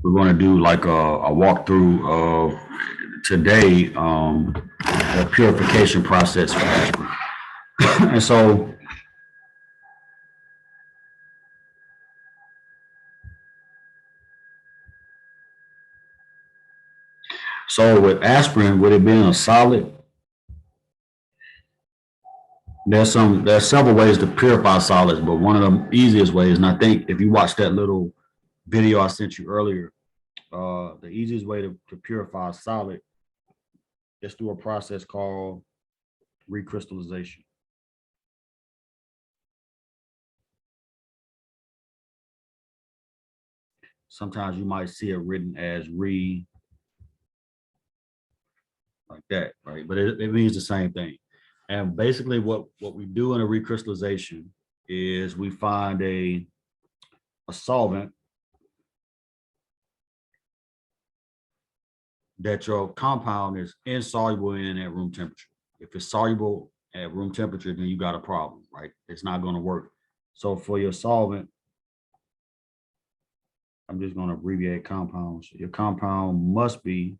We're going to do like a walkthrough of today, the purification process for aspirin. And so with aspirin, with it being a solid, there's several ways to purify solids, but one of the easiest ways, and I think if you watch that little video I sent you earlier, the easiest way to purify a solid is through a process called recrystallization. Sometimes you might see it written as like that, right? But it means the same thing. And basically what we do in a recrystallization is we find a solvent that your compound is insoluble in at room temperature. If it's soluble at room temperature, then you got a problem, right? It's not going to work. So for your solvent, I'm just going to abbreviate compounds. Your compound must be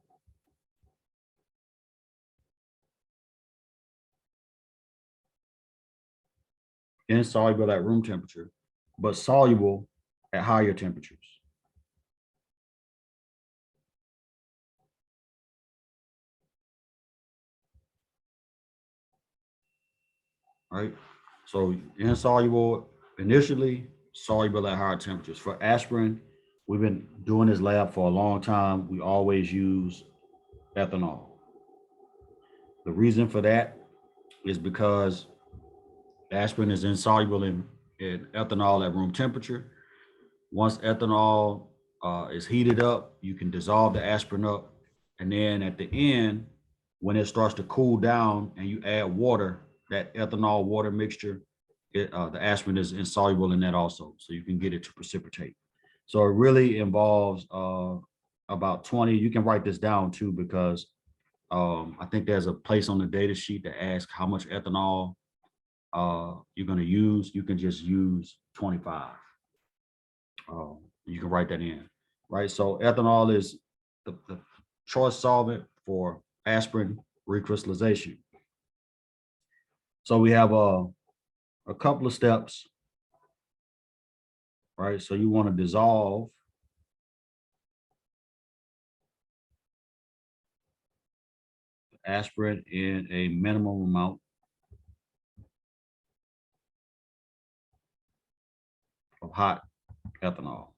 insoluble at room temperature, but soluble at higher temperatures. Right? So insoluble initially, soluble at higher temperatures. For aspirin, we've been doing this lab for a long time. We always use ethanol. The reason for that is because aspirin is insoluble in ethanol at room temperature. Once ethanol is heated up, you can dissolve the aspirin up. And then at the end, when it starts to cool down and you add water, that ethanol water mixture, the aspirin is insoluble in that also. So you can get it to precipitate. So it really involves about 20. You can write this down too, because I think there's a place on the data sheet that asks how much ethanol you're going to use. You can just use 25. You can write that in, right? So ethanol is the choice solvent for aspirin recrystallization. So we have a couple of steps, right? So you want to dissolve aspirin in a minimum amount of hot ethanol,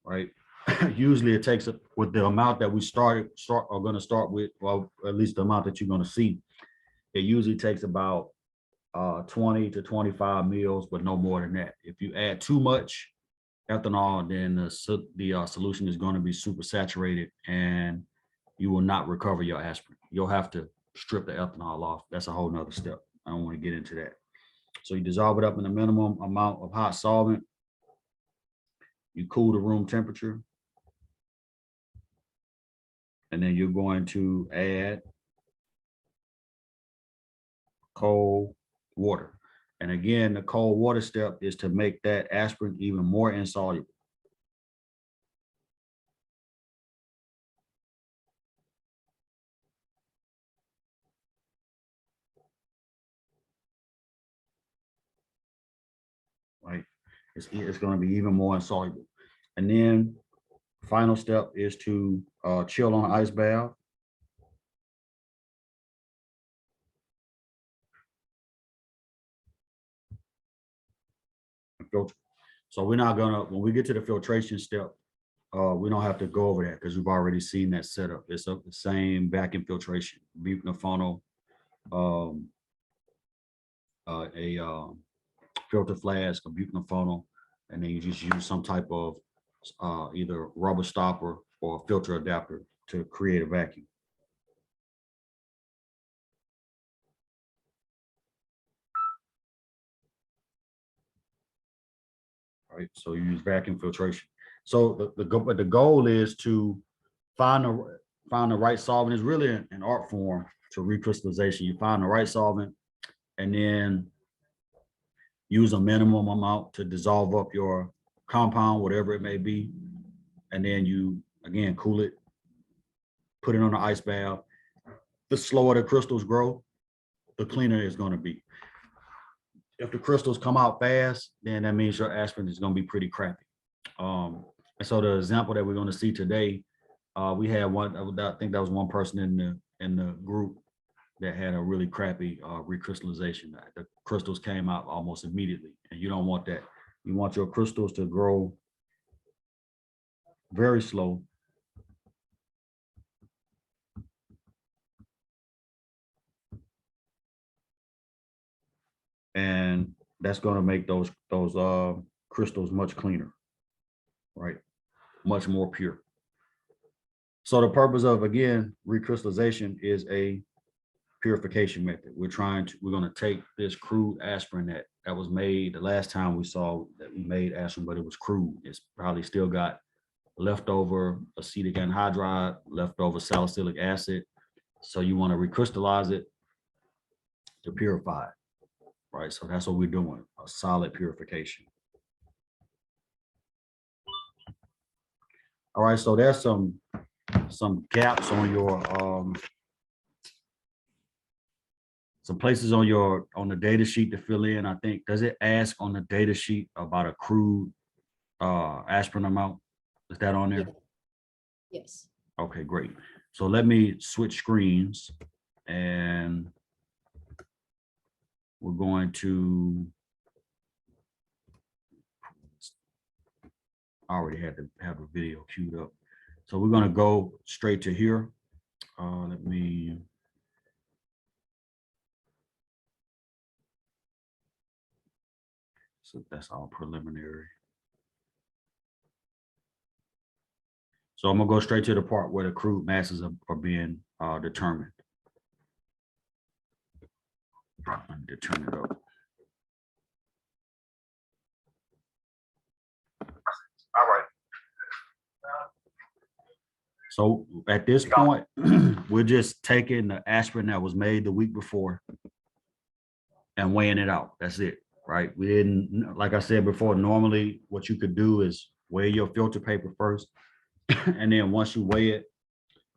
right? Usually it takes with the amount that we are going to start with, well, at least the amount that you're going to see. It usually takes about 20 to 25 mils, but no more than that. If you add too much ethanol, then the solution is going to be super saturated and you will not recover your aspirin. You'll have to strip the ethanol off. That's a whole nother step. I don't want to get into that. So you dissolve it up in a minimum amount of hot solvent. You cool to room temperature. And then you're going to add cold water. And again, the cold water step is to make that aspirin even more insoluble. Right? It's going to be even more insoluble. And then final step is to chill on an ice bath. Filter. So we're not gonna, when we get to the filtration step, we don't have to go over that because we've already seen that setup. It's the same vacuum filtration, butyl funnel, a filter flask, a butyl funnel, and then you just use some type of either rubber stopper or filter adapter to create a vacuum. Right, so you use vacuum filtration. So the goal is to find the right solvent. Is really an art form to recrystallization. You find the right solvent, and then use a minimum amount to dissolve up your compound, whatever it may be. And then you, again, cool it, put it on the ice bath. The slower the crystals grow, the cleaner it's going to be. If the crystals come out fast, then that means your aspirin is going to be pretty crappy. And so the example that we're going to see today, we had one, I think that was one person in the group that had a really crappy recrystallization. The crystals came out almost immediately, and you don't want that. You want your crystals to grow very slow. And that's going to make those crystals much cleaner, right? Much more pure. So the purpose of, again, recrystallization is a purification method. We're going to take this crude aspirin that was made the last time we saw that we made aspirin, but it was crude. It's probably still got leftover acetic anhydride, leftover salicylic acid. So you want to recrystallize it to purify it, right? So that's what we're doing, a solid purification. All right, so there's some gaps on your some places on the data sheet to fill in. I think, does it ask on the data sheet about a crude aspirin amount? Is that on there? Yes. Okay, great. So let me switch screens, and we're going to, I already had to have a video queued up. So we're going to go straight to here. Let me, so that's all preliminary. So I'm gonna go straight to the part where the crude masses are being determined. I need to turn it up. All right. So at this point, we're just taking the aspirin that was made the week before and weighing it out. That's it, right? We didn't, like I said before, normally what you could do is weigh your filter paper first. And then once you weigh it,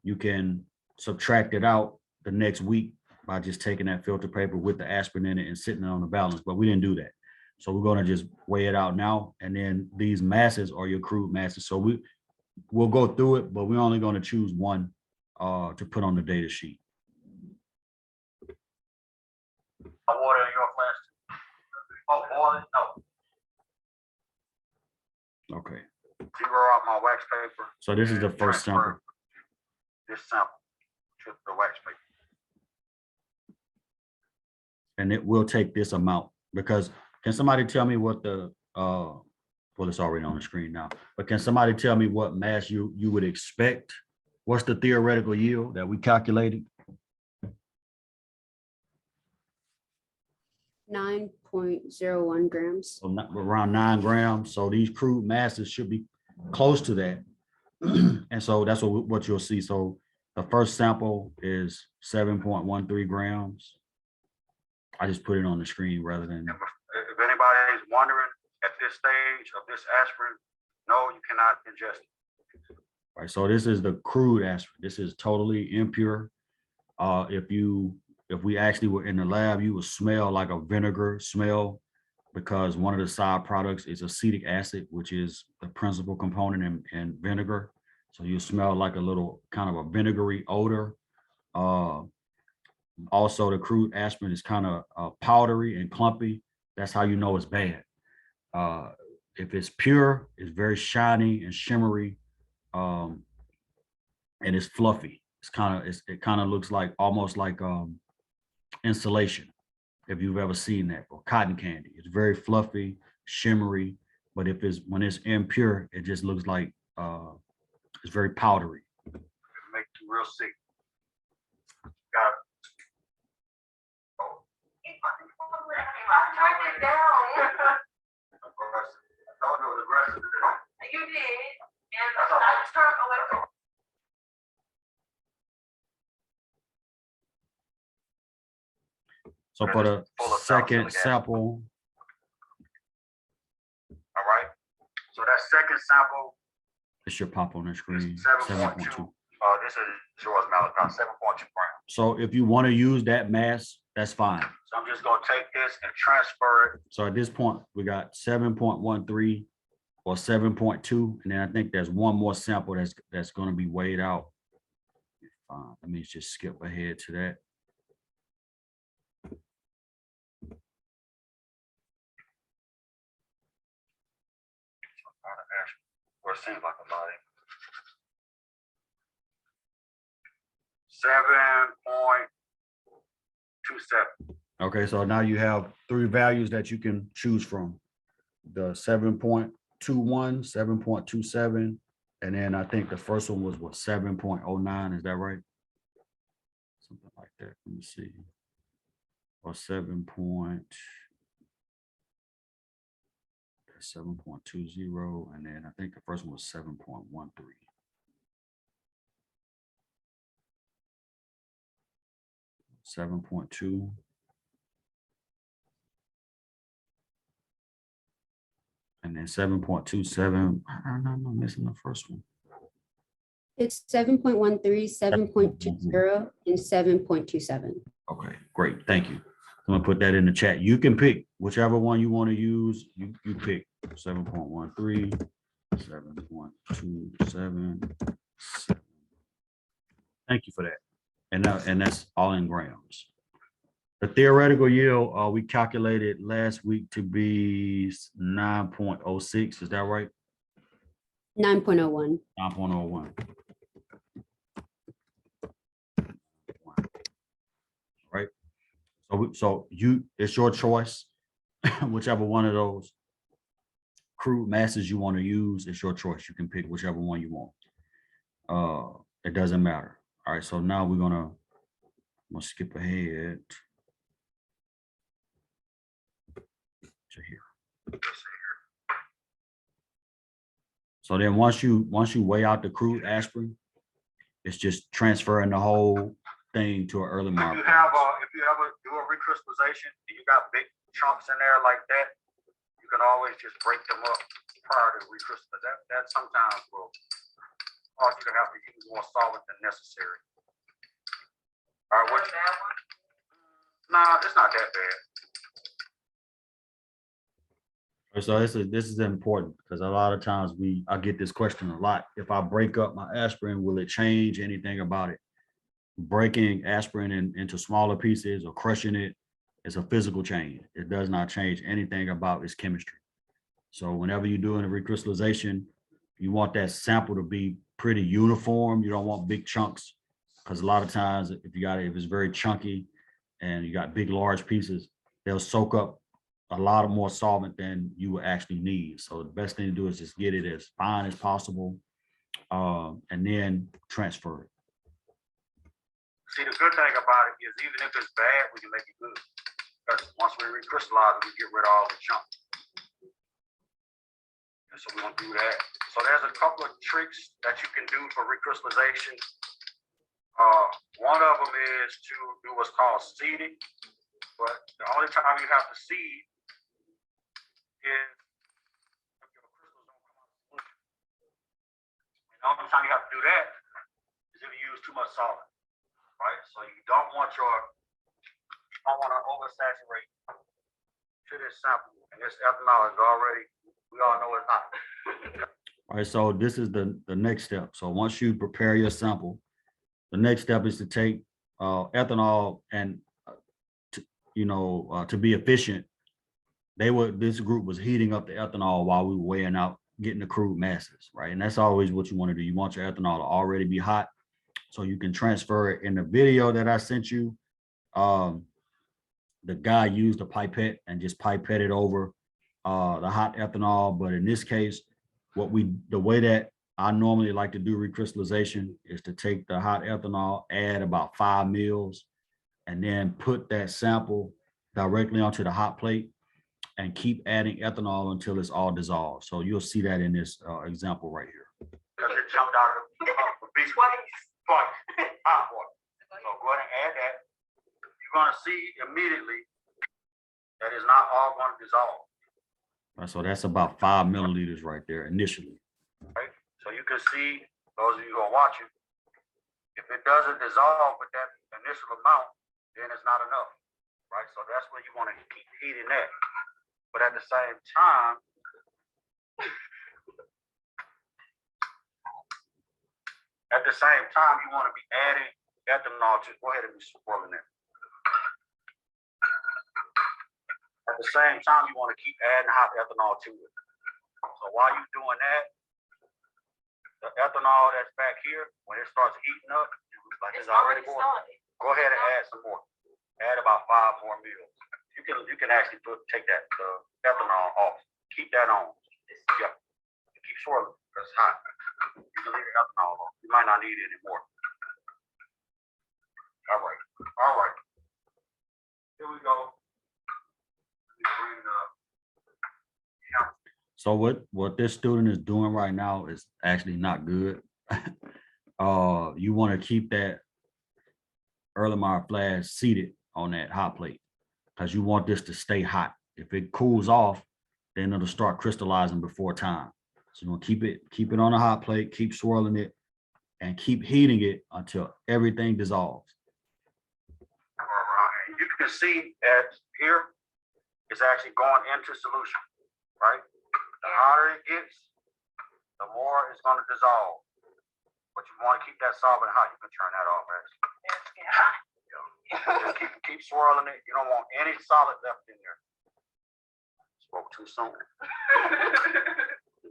you can subtract it out the next week by just taking that filter paper with the aspirin in it and sitting it on the balance. But we didn't do that. So we're going to just weigh it out now. And then these masses are your crude masses. So we'll go through it, but we're only going to choose one to put on the data sheet. Water in your class? Oh, boy, no. Okay. Zero out my wax paper. So this is the first sample. This sample to the wax paper. And it will take this amount, because can somebody tell me what the well, it's already on the screen now, but can somebody tell me what mass you would expect? What's the theoretical yield that we calculated? 9.01 grams. So around 9 grams. So these crude masses should be close to that. And so that's what you'll see. So the first sample is 7.13 grams. I just put it on the screen rather than. If anybody is wondering at this stage of this aspirin, no, you cannot ingest it. Right. So this is the crude aspirin. This is totally impure. If we actually were in the lab, you would smell like a vinegar smell, because one of the side products is acetic acid, which is the principal component in vinegar. So you smell like a little kind of a vinegary odor. Also, the crude aspirin is kind of powdery and clumpy. That's how you know it's bad. If it's pure, it's very shiny and shimmery, and it's fluffy. It kind of looks like almost like insulation, if you've ever seen that, or cotton candy. It's very fluffy, shimmery, but when it's impure, it just looks like it's very powdery. It makes you real sick. Got it. I told you it was aggressive. You did, and I turned away. So for the second sample, that second sample It should pop on the is screen. 7.2. 7.2. This is yours, Malachi, 7.2 grams. So if you want to use that mass, that's fine. So I'm just gonna take this and transfer it. So at this point, we got 7.13 or 7.2, and then I think there's one more sample that's going to be weighed out. Let me just skip ahead to that. Or it seems like a lot. 7.27. Okay, so now you have three values that you can choose from. The 7.21, 7.27, and then I think the first one was what, 7.09, is that right? Something like that. Let me see. Or 7.20, and then I think the first one was 7.13. Seven point two. And then 7.27. I'm missing the first one. It's 7.13, 7.20, and 7.27. Okay, great. Thank you. I'm gonna put that in the chat. You can pick whichever one you want to use. You pick 7.13, 7.27. Thank you for that. And that's all in grams. The theoretical yield we calculated last week to be 9.06. Is that right? 9.01. 9.01. Right. So it's your choice. Whichever one of those crude masses you want to use, it's your choice. You can pick whichever one you want. It doesn't matter. All right. So now I'm gonna skip ahead to here. So then once you weigh out the crude aspirin, it's just transferring the whole thing to an early mark. If you ever do a recrystallization and you got big chunks in there like that, you can always just break them up prior to recrystallization. That sometimes will cause you to have to use more solvent than necessary. All right, what? Nah, it's not that bad. So this is important because a lot of times I get this question a lot. If I break up my aspirin, will it change anything about it? Breaking aspirin into smaller pieces or crushing it is a physical change. It does not change anything about its chemistry. So whenever you're doing a recrystallization, you want that sample to be pretty uniform. You don't want big chunks because a lot of times if it's very chunky and you got big, large pieces, they'll soak up a lot of more solvent than you will actually need. So the best thing to do is just get it as fine as possible and then transfer it. See, the good thing about it is even if it's bad, we can make it good. Because once we recrystallize it, we get rid of all the junk. And so we're gonna do that. So there's a couple of tricks that you can do for recrystallization. One of them is to do what's called seeding. But the only time you have to seed is if your crystals don't come out of solution. And the only time you have to do that is if you use too much solvent. Right, so you don't want to oversaturate to this sample, and this ethanol is already, we all know it's not. All right, so this is the next step. So once you prepare your sample, the next step is to take ethanol and to be efficient, this group was heating up the ethanol while we were weighing out, getting the crude masses, right? And that's always what you want to do. You want your ethanol to already be hot, so you can transfer it. In the video that I sent you, the guy used a pipette and just pipetted over the hot ethanol. But in this case, the way that I normally like to do recrystallization is to take the hot ethanol, add about 5 mils, and then put that sample directly onto the hot plate and keep adding ethanol until it's all dissolved. So you'll see that in this example right here. Because it jumped out of the beach. Hot water. So go ahead and add that. You're going to see immediately that it's not all going to dissolve. So that's about 5 milliliters right there initially. right? So you can see, those of you who are watching, if it doesn't dissolve with that initial amount, then it's not enough, right? So that's where you want to keep heating that. But at the same time, you want to be adding ethanol to, go ahead and be swirling it. At the same time, you want to keep adding hot ethanol to it. So while you're doing that, the ethanol that's back here, when it starts heating up, like it's already boiling, go ahead and add some more. Add about 5 more mils. You can actually take that ethanol off. Keep that on. Yep. Keep swirling. It's hot. You can leave the ethanol on. You might not need it anymore. All right. All right. Here we go. Let me bring it up. So what this student is doing right now is actually not good. You want to keep that Erlenmeyer flask seated on that hot plate because you want this to stay hot. If it cools off, then it'll start crystallizing before time. So you want to keep it on a hot plate, keep swirling it, and keep heating it until everything dissolves. You can see that here, it's actually going into solution, right? The hotter it gets, the more it's going to dissolve. But you want to keep that solvent hot. You can turn that off, actually. Just keep swirling it. You don't want any solid left in there. Spoke too soon.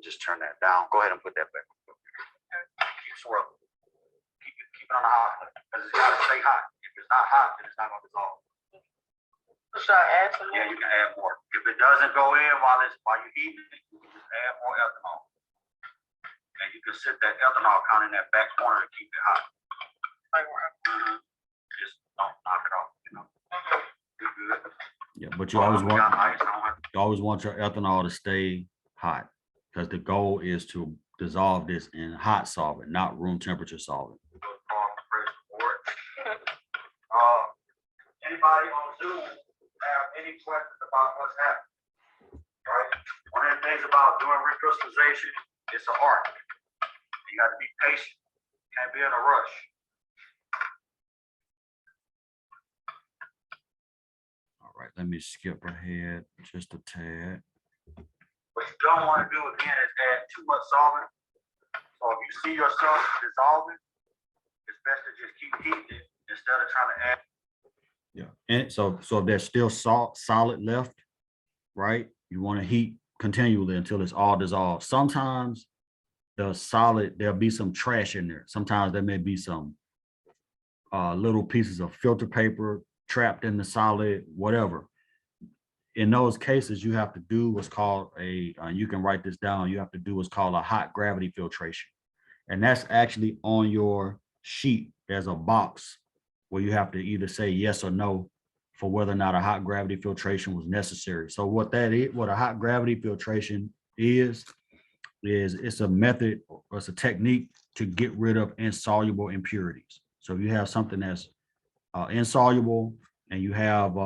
Just turn that down. Go ahead and put that back. Keep swirling. Keep it on the hot because it's got to stay hot. If it's not hot, then it's not going to dissolve. Should I add some more? Yeah, you can add more. If it doesn't go in while you're heating it, you can just add more ethanol. And you can sit that ethanol count in that back corner to keep it hot. Just don't knock it off, you know. Good. Yeah, but you always want your ethanol to stay hot because the goal is to dissolve this in hot solvent, not room temperature solvent. Anybody on Zoom have any questions about what's happening? Right? One of the things about doing recrystallization, it's an art. You got to be patient. Can't be in a rush. All right, let me skip ahead just a tad. What you don't want to do again is add too much solvent. So if you see yourself dissolving, it's best to just keep heating it instead of trying to add. Yeah, and so if there's still solid left, right? You want to heat continually until it's all dissolved. Sometimes the solid, there'll be some trash in there. Sometimes there may be some little pieces of filter paper trapped in the solid, whatever. In those cases, you have to do what's called you can write this down, you have to do what's called a hot gravity filtration. And that's actually on your sheet. There's a box where you have to either say yes or no for whether or not a hot gravity filtration was necessary. So what a hot gravity filtration is it's a method or it's a technique to get rid of insoluble impurities. So if you have something that's insoluble and you have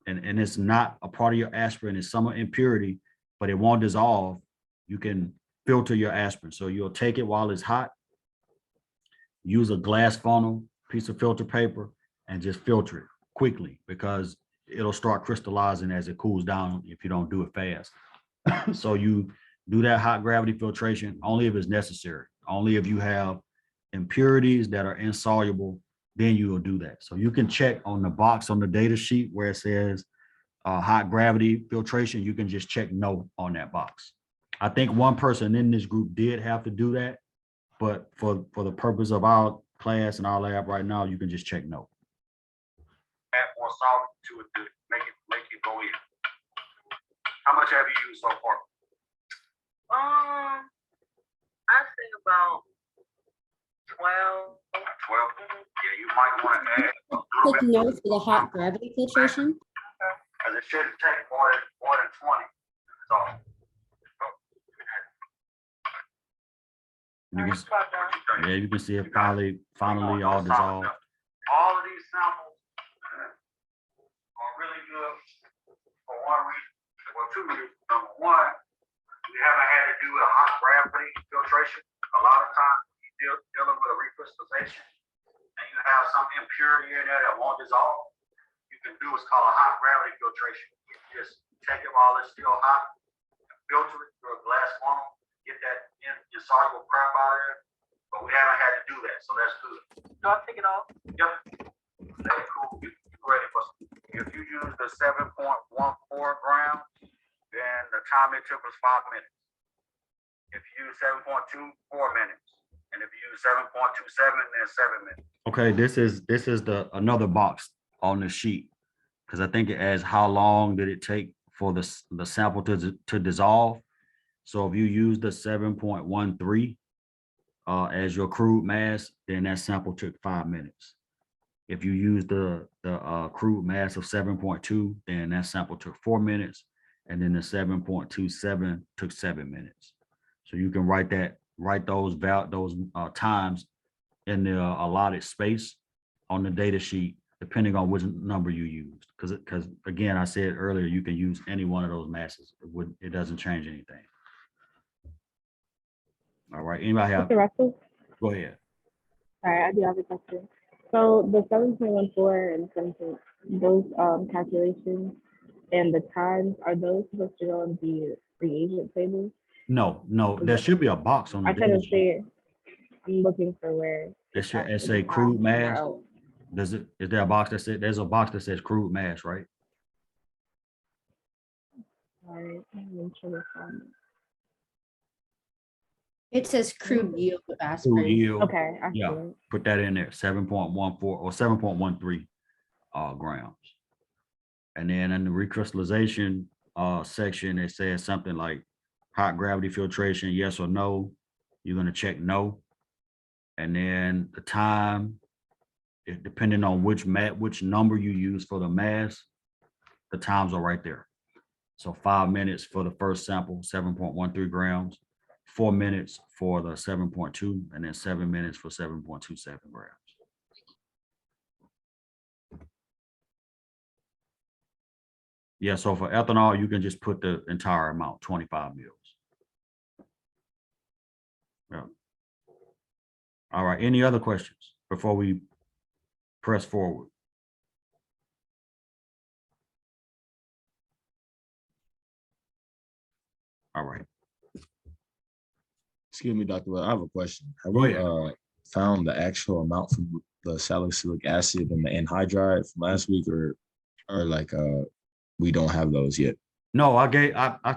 and it's not a part of your aspirin, it's some impurity, but it won't dissolve, you can filter your aspirin. So you'll take it while it's hot, use a glass funnel, piece of filter paper, and just filter it quickly because it'll start crystallizing as it cools down if you don't do it fast. So you do that hot gravity filtration only if it's necessary. Only if you have impurities that are insoluble, then you will do that. So you can check on the box on the data sheet where it says hot gravity filtration. You can just check no on that box. I think one person in this group did have to do that, but for the purpose of our class and our lab right now, you can just check no. Add more solvent to it to make it go in. How much have you used so far? I think about 12. 12? Yeah, you might want to add a little Click bit. no for the hot gravity filtration. Because it shouldn't take more than 20. So, You can see it finally all dissolved. All of these samples are really good for one reason, well, two reasons. Number one, we haven't had to do a hot gravity filtration. A lot of times you're dealing with a recrystallization and you have some impurity in there that won't dissolve. You can do what's called a hot gravity filtration. You just take it while it's still hot, filter it through a glass funnel, get that insoluble crap out of there. But we haven't had to do that, so that's good. Do I take it off? Yep. That's cool. You ready for some? If you use the 7.14 grams, then the time it took was 5 minutes. If you use 7.2, 4 minutes. And if you use 7.27, then 7 minutes. Okay, this is the another box on the sheet because I think it adds how long did it take for the sample to dissolve. So if you use the 7.13 as your crude mass, then that sample took 5 minutes. If you use the crude mass of 7.2, then that sample took 4 minutes, and then the 7.27 took 7 minutes. So you can write those times in the allotted space on the data sheet, depending on which number you used. Because again, I said earlier, you can use any one of those masses. It doesn't change anything. All right. Anybody have? Mr. Russell, Go ahead. sorry, I do have a question. So the 7.14 and 7. Those calculations and the times, are those supposed to go in the reagent table? No, there should be a box on the I data couldn't sheet. see it. I'm looking for where. It should actually say the crude times are mass. out. Is there a box that says, there's a box that says crude mass, right? Sorry, I'm trying to find it. It says crude yield of Crude aspirin. yield. Okay, I see Yeah. it. Put that in there, 7.14 or 7.13 grams. And then in the recrystallization section, it says something like hot gravity filtration, yes or no. You're gonna check no. And then the time, depending on which number you use for the mass, the times are right there. So 5 minutes for the first sample, 7.13 grams, 4 minutes for the 7.2, and then 7 minutes for 7.27 grams. Yeah, so for ethanol, you can just put the entire amount, 25 mils. Yeah. All right, any other questions before we press forward? All right. Excuse me, Dr. Well, I have a question. Have Go we ahead. found the actual amount from the salicylic acid and the anhydride from last week, or like we don't have those yet? No, I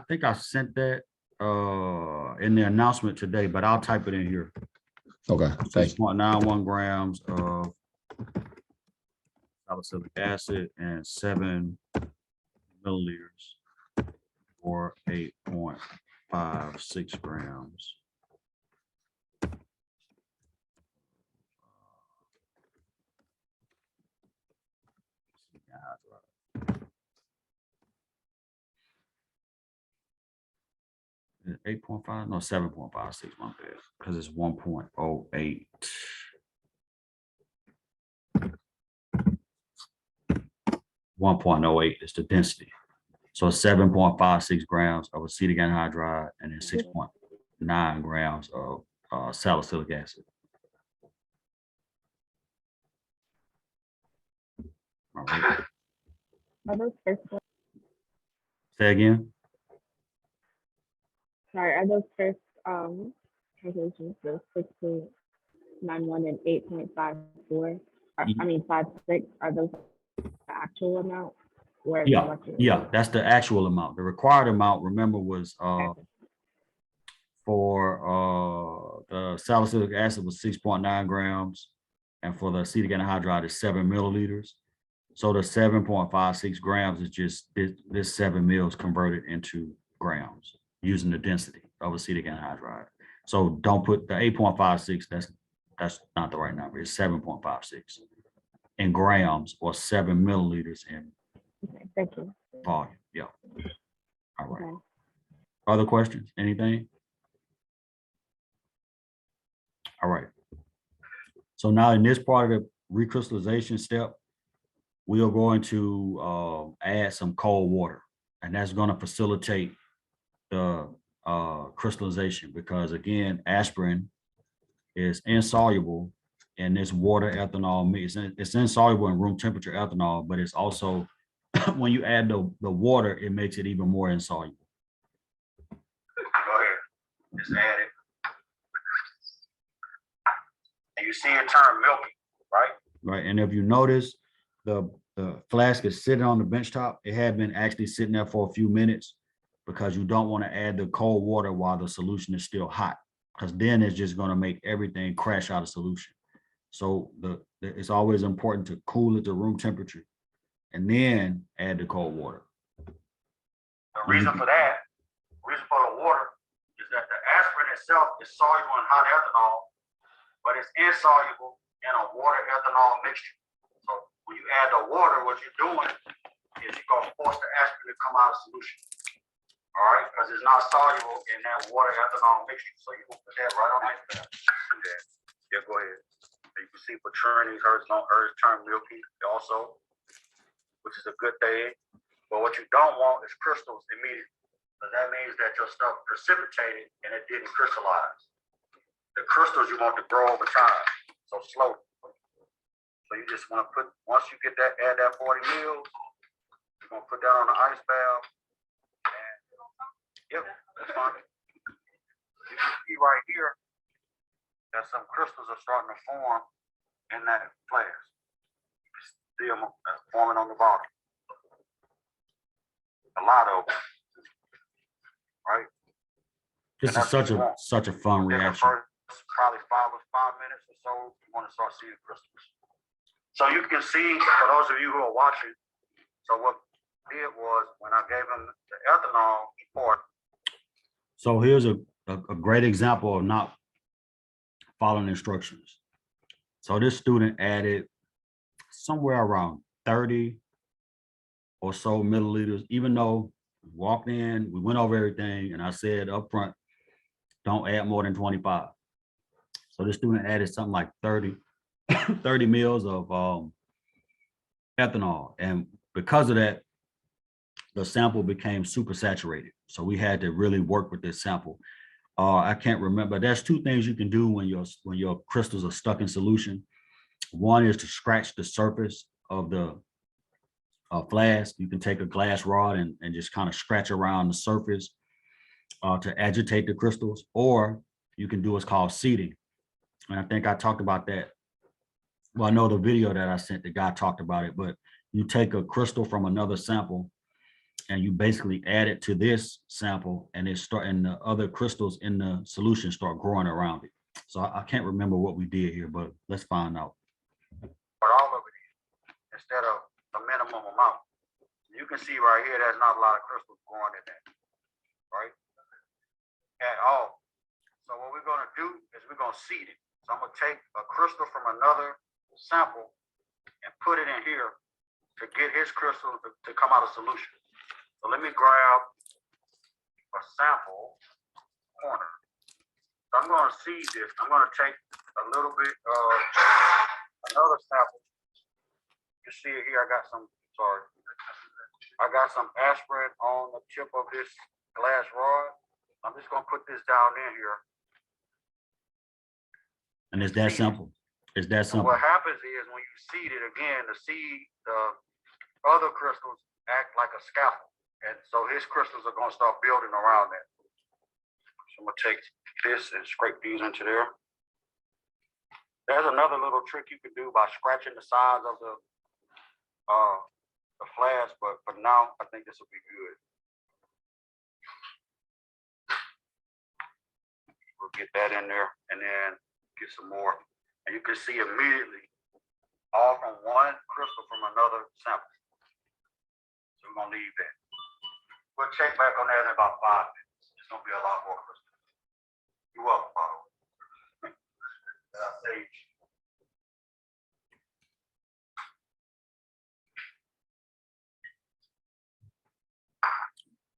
think I sent that in the announcement today, but I'll type it in here. Okay, thank you. 6.91 grams of salicylic acid and 7 milliliters or 8.56 grams. Is it 8.5? No, 7.56, my bad, because it's 1.08. .08 is the density. So 7.56 grams of acetic anhydride and then 6.9 grams of salicylic acid. All right. Are those first ones? Say again? Sorry, are those first calculations, the 6.91 and 8.54? I mean 56, are those the actual amount? Or Yeah, what you're- yeah, that's the actual amount. The required amount, remember, was for the salicylic acid was 6.9 grams, and for the acetic anhydride is 7 milliliters. So the 7.56 grams is just this 7 mils converted into grams using the density of acetic anhydride. So don't put the 8.56, that's not the right number. It's 7.56 in grams or 7 milliliters in Okay, thank you. volume. Yeah. All right. Okay. Other questions? Anything? All right. So now in this part of the recrystallization step, we are going to add some cold water, and that's going to facilitate the crystallization, because again, aspirin is insoluble in this water ethanol mix. It's insoluble in room temperature ethanol, but it's also when you add the water, it makes it even more insoluble. Go ahead, just add it. And you see it turn milky, right? Right. And if you notice, the flask is sitting on the bench top. It had been actually sitting there for a few minutes because you don't want to add the cold water while the solution is still hot, because then it's just going to make everything crash out of solution. So it's always important to cool it to room temperature and then add the cold water. The reason for that, reason for the water, is that the aspirin itself is soluble in hot ethanol, but it's insoluble in a water ethanol mixture. So when you add the water, what you're doing is you're gonna force the aspirin to come out of solution. All right, because it's not soluble in that water ethanol mixture. So you can put that right on ice bath. Yeah, go ahead. You can see Patrini's hers turn milky also, which is a good thing. But what you don't want is crystals immediately. So that means that your stuff precipitated and it didn't crystallize. The crystals you want to grow over time, so slowly. So you just want to put, once you get that, add that 40 mils, you're going to put that on the ice bath. And yep, that's fine. You can see right here that some crystals are starting to form in that flask. You can see them forming on the bottom. A lot of them, right? This is such a fun Within the reaction. first probably 5 minutes or so, you want to start seeing crystals. So you can see, for those of you who are watching, so what I did was when I gave him the ethanol, he poured. So here's a great example of not following instructions. So this student added somewhere around 30 or so milliliters, even though we walked in, we went over everything, and I said up front, don't add more than 25. So this student added something like 30 mils of ethanol. And because of that, the sample became super saturated. So we had to really work with this sample. I can't remember. There's two things you can do when your crystals are stuck in solution. One is to scratch the surface of the flask. You can take a glass rod and just kind of scratch around the surface to agitate the crystals, or you can do what's called seeding. And I think I talked about that. Well, I know the video that I sent, the guy talked about it, but you take a crystal from another sample and you basically add it to this sample, and the other crystals in the solution start growing around it. So I can't remember what we did here, but let's find out. But all of it instead of the minimum amount. You can see right here, there's not a lot of crystals growing in there, right? At all. So what we're gonna do is we're gonna seed it. So I'm gonna take a crystal from another sample and put it in here to get his crystal to come out of solution. So let me grab a sample corner. So I'm gonna seed this. I'm gonna take a little bit of another sample. You see it here, I got some aspirin on the tip of this glass rod. I'm just gonna put this down in here. And it's that simple. It's that And simple. what happens is when you seed it again, the other crystals act like a scaffold. And so his crystals are gonna start building around that. So I'm gonna take this and scrape these into there. There's another little trick you can do by scratching the sides of the flask, but for now, I think this will be good. We'll get that in there and then get some more. And you can see immediately all from one crystal from another sample. So we're gonna leave that. We'll check back on that in about 5 minutes. It's gonna be a lot more crystal. You're welcome, Paulo. Sage.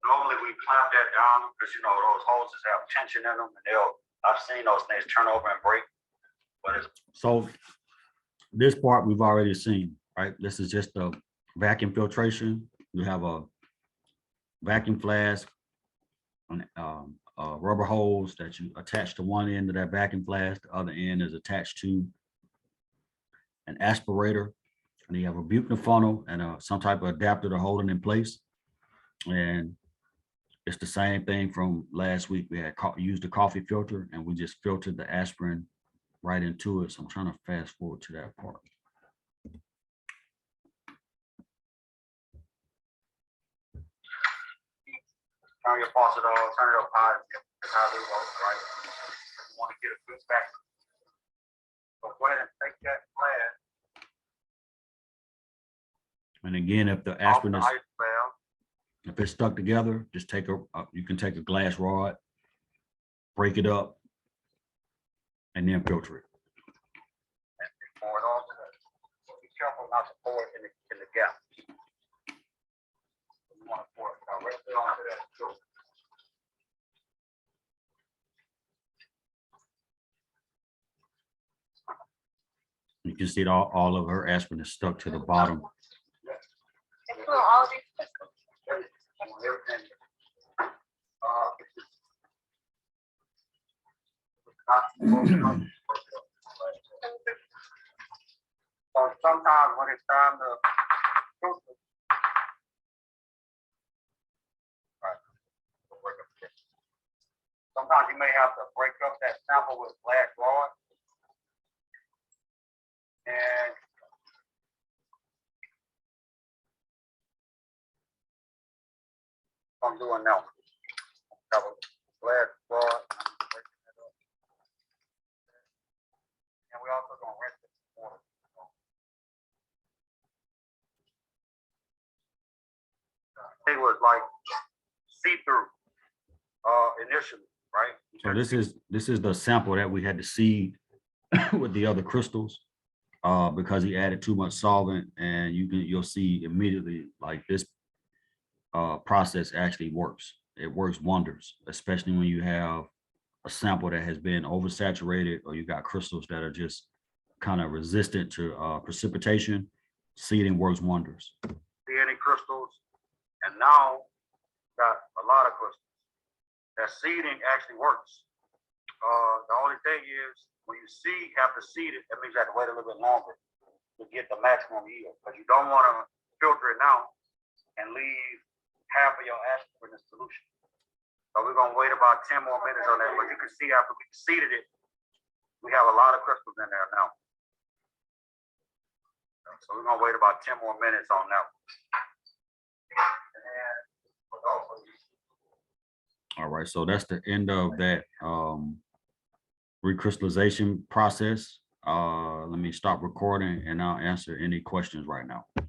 Normally we clamp that down because you know those hoses have tension in them, and I've seen those things turn over and break. But it's So this part we've already seen, right? This is just a vacuum filtration. You have a vacuum flask rubber hose that you attach to one end of that vacuum flask. The other end is attached to an aspirator. And you have a Buchner funnel and some type of adapter to hold it in place. And it's the same thing from last week. We had used a coffee filter and we just filtered the aspirin right into it. So I'm trying to fast forward to that part. Turn your faucet on, turn it up high, how they work, right? You want to get a good back. So go ahead and take that flask And again, if the off aspirin the is, ice valve. if it's stuck together, just take you can take a glass rod, break it up, and then filter it. And pour it on to the, be careful not to pour it in the gap. You want to pour it directly onto that filter. You can see it, all of her aspirin is stuck to the bottom. Include all these. Everything. So sometimes when it's time to filter, right, we'll break up this. Sometimes you may have to break up that sample with glass rod. And I'm doing now. Have a glass rod. And we also gonna rinse it with water. It was like see-through initially, right? So this is the sample that we had to seed with the other crystals because he added too much solvent, and you'll see immediately like this process actually works. It works wonders, especially when you have a sample that has been oversaturated or you got crystals that are just kind of resistant to precipitation. Seeding works wonders. See any crystals, and now got a lot of crystals. That seeding actually works. The only thing is when you have to seed it, that means you have to wait a little bit longer to get the maximum yield, because you don't want to filter it now and leave half of your aspirin in solution. So we're gonna wait about 10 more minutes on that, but you can see after we seeded it, we have a lot of crystals in there now. So we're gonna wait about 10 more minutes on that one. All right, so that's the end of that recrystallization process. Let me stop recording and I'll answer any questions right now.